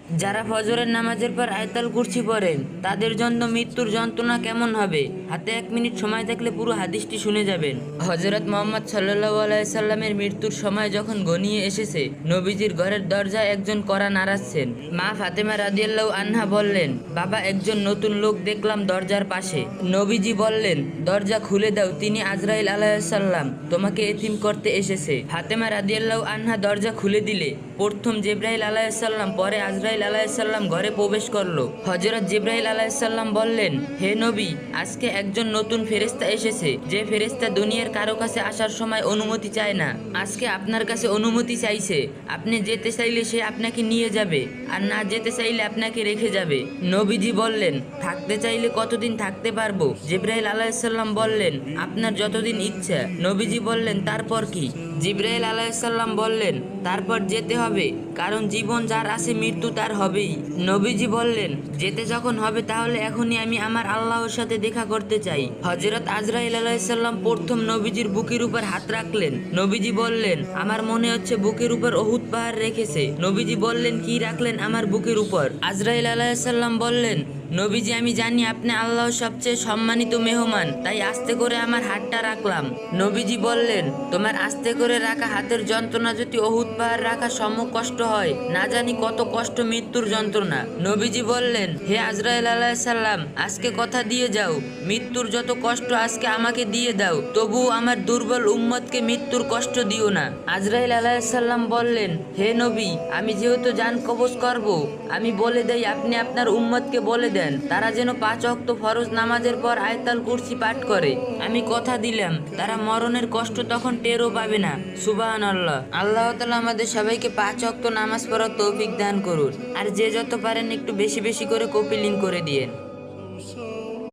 যারা ফজরের নামাজের পর আয়াতুল কুরসি পড়েন তাদের জন্য মৃত্যুর যন্ত্রণা কেমন হবে, হাতে 1 মিনিট সময় থাকলে পুরো হাদিসটি শুনে যাবেন। হযরত মুহাম্মদ সাল্লাল্লাহু আলাইহি সাল্লামের মৃত্যুর সময় যখন ঘনিয়ে এসেছে, নবীজির ঘরের দরজায় একজন কড়া নাড়াচ্ছেন। মা ফাতেমা রাদিয়াল্লাহু আনহা বললেন, বাবা, একজন নতুন লোক দেখলাম দরজার পাশে। নবীজি বললেন, দরজা খুলে দাও, তিনি আজরাইল আলাইহিস সালাম তোমাকে এতিম করতে এসেছে। ফাতেমা রাদিয়াল্লাহু আনহা দরজা খুলে দিলে প্রথম জিবরাইল আলাইহিস সালাম, পরে আজরাইল আলাইহিস সালাম ঘরে প্রবেশ করলো। হযরত জিবরাইল আলাইহিস সালাম বললেন, হে নবী, আজকে একজন নতুন ফেরেশতা এসেছে, যে ফেরেশতা দুনিয়ার কারো কাছে আসার সময় অনুমতি চায় না। আজকে আপনার কাছে অনুমতি চাইছে। আপনি যেতে চাইলে সে আপনাকে নিয়ে যাবে, আর না যেতে চাইলে আপনাকে রেখে যাবে। নবীজি বললেন, থাকতে চাইলে কতদিন থাকতে পারবো? জিবরাইল আলাইহিস সালাম বললেন, আপনার যতদিন ইচ্ছা। নবীজি বললেন, তারপর কি? জিবরাইল আলাইহিস সালাম বললেন, তারপর যেতে হবে, কারণ জীবন যার আছে মৃত্যু তার হবেই। নবীজি বললেন, যেতে যখন হবে তাহলে এখনই আমি আমার আল্লাহর সাথে দেখা করতে চাই। হযরত আজরাইল আলাইহিস সালাম প্রথম নবীজির বুকের উপর হাত রাখলেন। নবীজি বললেন, আমার মনে হচ্ছে বুকের উপর উহুদ পাহাড় রেখেছে। নবীজি বললেন, কি রাখলেন আমার বুকের উপর? আজরাইল আলাইহিস সালাম বললেন, নবীজি, আমি জানি আপনি আল্লাহর সবচেয়ে সম্মানিত মেহমান, তাই আস্তে করে আমার হাতটা রাখলাম। নবীজি বললেন, তোমার আস্তে করে রাখা হাতের যন্ত্রণা যদি উহুদ পাহাড় রাখা সম কষ্ট হয়, না জানি কত কষ্ট মৃত্যুর যন্ত্রণা। নবীজি বললেন, হে আজরাইল আলাইহিস সালাম, আজকে কথা দিয়ে যাও, মৃত্যুর যত কষ্ট আজকে আমাকে দিয়ে দাও, তবুও আমার দুর্বল উম্মতকে মৃত্যুর কষ্ট দিও না। আজরাইল আলাইহিস সালাম বললেন, হে নবী, আমি যেহেতু জান কবজ করব, আমি বলে দেই আপনি আপনার উম্মতকে বলে দেন তারা যেন 5 ওয়াক্ত ফরজ নামাজের পর আয়াতুল কুরসি পাঠ করে। আমি কথা দিলাম তারা মরণের কষ্ট তখন টেরও পাবে না। সুবহানাল্লাহ। আল্লাহ তাআলা আমাদের সবাইকে 5 ওয়াক্ত নামাজ পড়ার তৌফিক দান করুন। আর যে যত পারেন একটু বেশি বেশি করে কপি লিঙ্ক করে দিয়েন।